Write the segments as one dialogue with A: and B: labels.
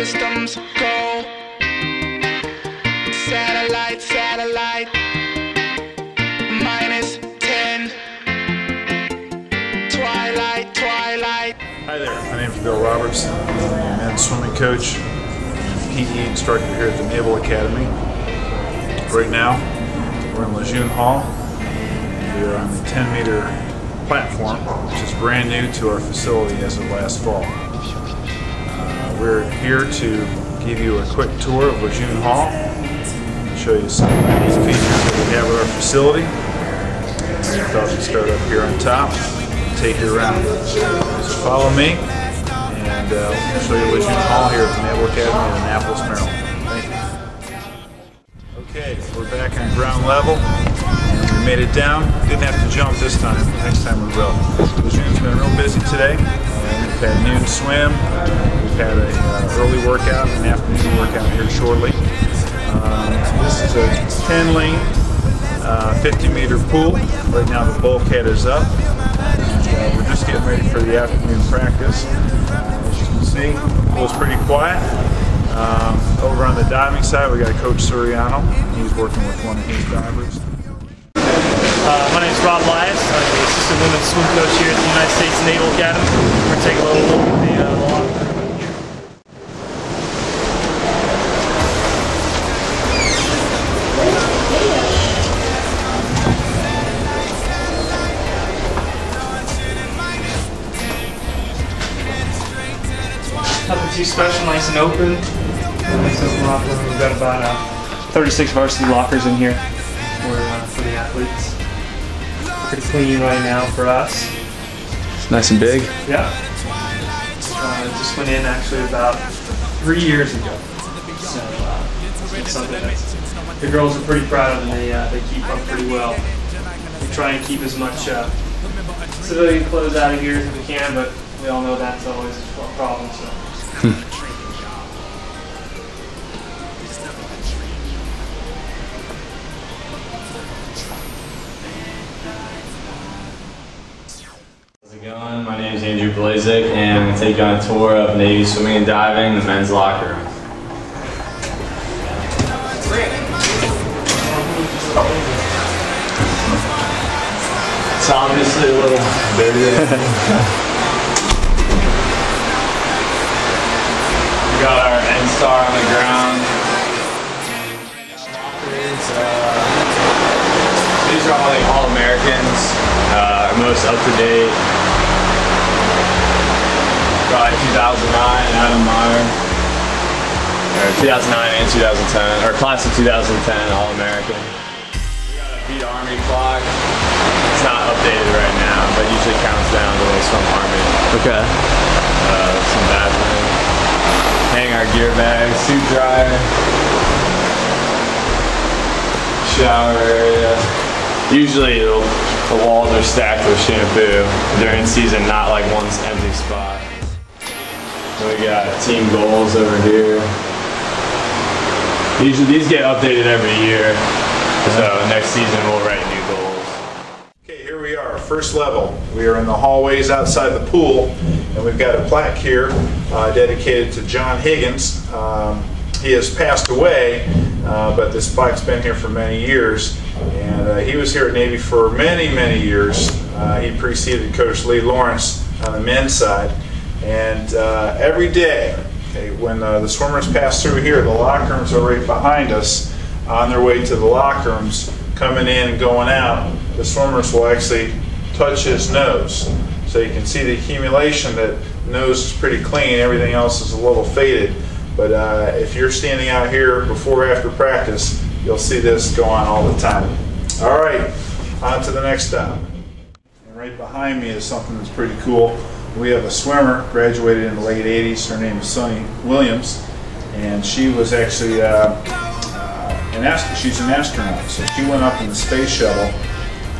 A: systems go. Satellite, satellite, -10. Twilight, twilight.
B: Hi there, my name is Bill Roberts. I'm a men's swimming coach and PE instructor here at the Naval Academy. Right now, we're in Lejeune Hall. We are on the 10-meter platform, which is brand new to our facility as of last fall. We're here to give you a quick tour of Lejeune Hall, show you some nice features that we have at our facility. I thought we'd start up here on top, take you around. So follow me, and I'll show you Lejeune Hall here at the Naval Academy in Annapolis, Maryland. Thank you. Okay, we're back on ground level. We made it down. Didn't have to jump this time. Next time we will. Lejeune's been real busy today. We've had noon swim. We've had an early workout, an afternoon workout here shortly. This is a 10-lane, 50-meter pool. Right now the bulkhead is up. And, we're just getting ready for the afternoon practice. As you can see, the pool's pretty quiet. Over on the diving side, we got Coach Suriano. He's working with one of his divers.
C: My name is Rob Elias. I'm the assistant women's swim coach here at the United States Naval Academy. We're going to take a little look at the locker room here. Nothing too special, nice and open. Nice open locker room. We've got about 36 varsity lockers in here for the athletes. Pretty clean right now for us.
D: Nice and big.
C: Yeah. Just went in actually about 3 years ago. So it's something that the girls are pretty proud of, and they keep up pretty well. We try and keep as much civilian clothes out of here as we can, but we all know that's always a problem. So.
D: My name is Andrew Blazik, and I'm going to take you on a tour of Navy swimming and diving, the men's locker room. It's obviously a little dirty. We got our N-Star on the ground. These are all like All-Americans, most up-to-date. Probably 2009, Adam Meyer. Or 2009 and 2010, or class of 2010, All-American. We got a Beat Army clock. It's not updated right now, but usually counts down to those from Army. Okay. Some bathroom. Hang our gear bags, suit dryer. Shower area. Usually the walls are stacked with shampoo. During season, not like one empty spot. We got team goals over here. Usually these get updated every year, so next season we'll write new goals.
B: Okay, here we are, first level. We are in the hallways outside the pool, and we've got a plaque here dedicated to John Higgins. He has passed away, but this plaque's been here for many years, and he was here at Navy for many, many years. He preceded Coach Lee Lawrence on the men's side. And every day, okay, when the swimmers pass through here, the locker rooms are right behind us. On their way to the locker rooms, coming in and going out, the swimmers will actually touch his nose. So you can see the accumulation. That nose is pretty clean, everything else is a little faded. But if you're standing out here before or after practice, you'll see this go on all the time. All right, on to the next stop. And right behind me is something that's pretty cool. We have a swimmer, graduated in the late 80s. Her name is Sunny Williams, and she was actually she's an astronaut. So she went up in the space shuttle,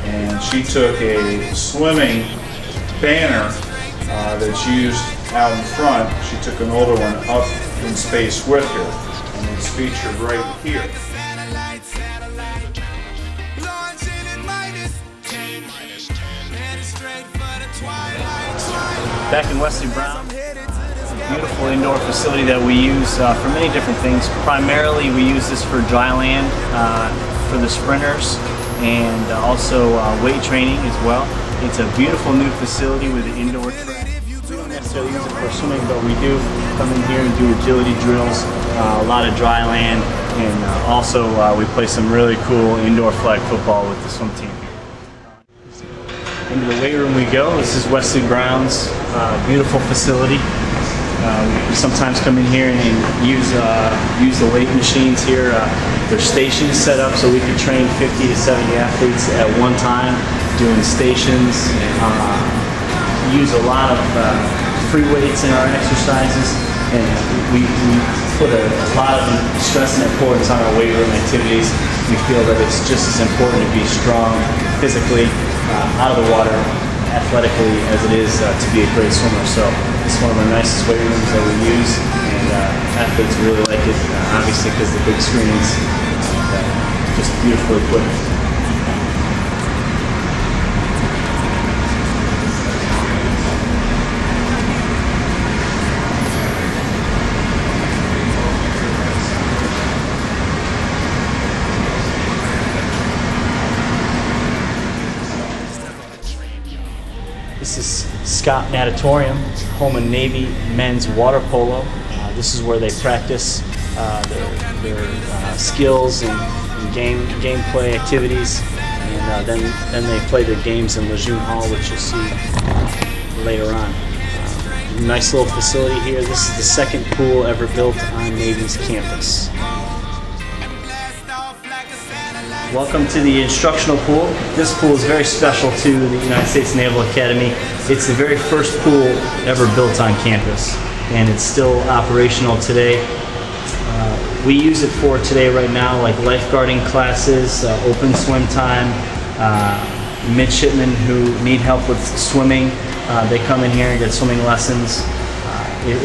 B: and she took a swimming banner that's used out in front. She took an older one up in space with her, and it's featured right here.
C: Back in Wesley Brown,
E: beautiful indoor facility that we use for many different things. Primarily we use this for dry land for the sprinters and also weight training as well. It's a beautiful new facility with an indoor track. We don't necessarily use it for swimming, but we do come in here and do agility drills, a lot of dry land, and also we play some really cool indoor flag football with the swim team. Into the weight room we go. This is Wesley Brown's beautiful facility. We sometimes come in here and use the weight machines here. There's stations set up so we can train 50 to 70 athletes at one time doing stations. Use a lot of free weights in our exercises, and we put a lot of stress and importance on our weight room activities. We feel that it's just as important to be strong physically out of the water athletically as it is to be a great swimmer. So it's one of our nicest weight rooms that we use, and athletes really like it, obviously because of the big screens, just beautifully put. This is Scott Natatorium, home of Navy men's water polo. This is where they practice their skills and gameplay activities, and then they play their games in Lejeune Hall, which you'll see later on. Nice little facility here. This is the second pool ever built on Navy's campus. Welcome to the instructional pool. This pool is very special to the United States Naval Academy. It's the very first pool ever built on campus, and it's still operational today. We use it for today right now, like lifeguarding classes, open swim time, midshipmen who need help with swimming. They come in here and get swimming lessons.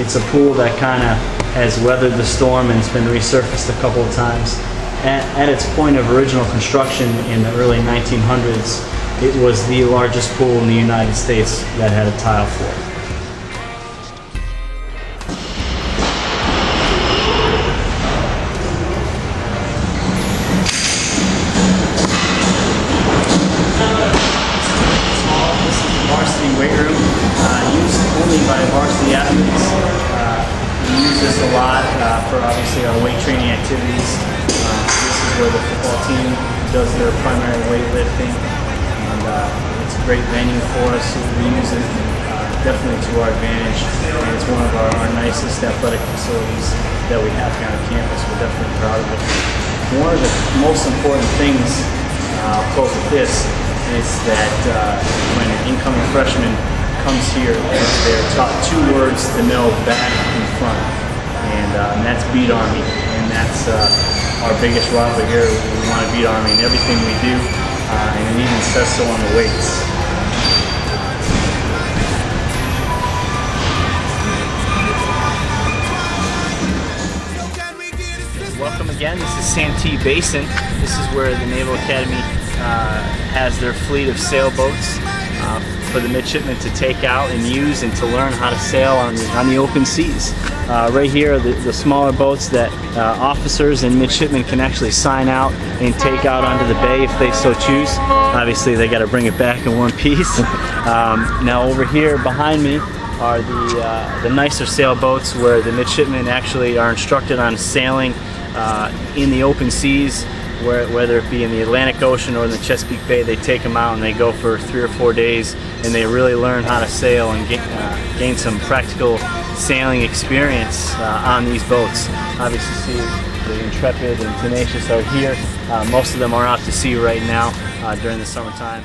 E: It's a pool that kind of has weathered the storm and it's been resurfaced a couple of times. At its point of original construction in the early 1900s, it was the largest pool in the United States that had a tile floor. This is the varsity weight room, used only by varsity athletes. We use this a lot for obviously our weight training activities. This is where the football team does their primary weightlifting, and it's a great venue for us. We use it definitely to our advantage, and it's one of our nicest athletic facilities that we have here on campus. We're definitely proud of it. One of the most important things, I'll close with this, is that when an incoming freshman comes here, they're taught two words to know back and front, and that's beat Army, and that's our biggest rival here. We want to beat Army in everything we do, and it even says so on the weights. Welcome again. This is Santee Basin. This is where the Naval Academy has their fleet of sailboats for the midshipmen to take out and use and to learn how to sail on the open seas. Right here are the smaller boats that officers and midshipmen can actually sign out and take out onto the bay if they so choose. Obviously they got to bring it back in one piece. Now over here behind me are the nicer sailboats where the midshipmen actually are instructed on sailing in the open seas, whether it be in the Atlantic Ocean or in the Chesapeake Bay. They take them out and they go for 3 or 4 days, and they really learn how to sail and gain some practical sailing experience on these boats. Obviously, see the Intrepid and Tenacious are here. Most of them are out to sea right now during the summertime.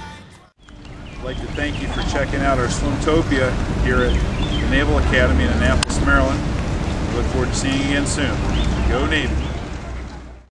B: I'd like to thank you for checking out our SwimTopia here at the Naval Academy in Annapolis, Maryland. We look forward to seeing you again soon. Go Navy!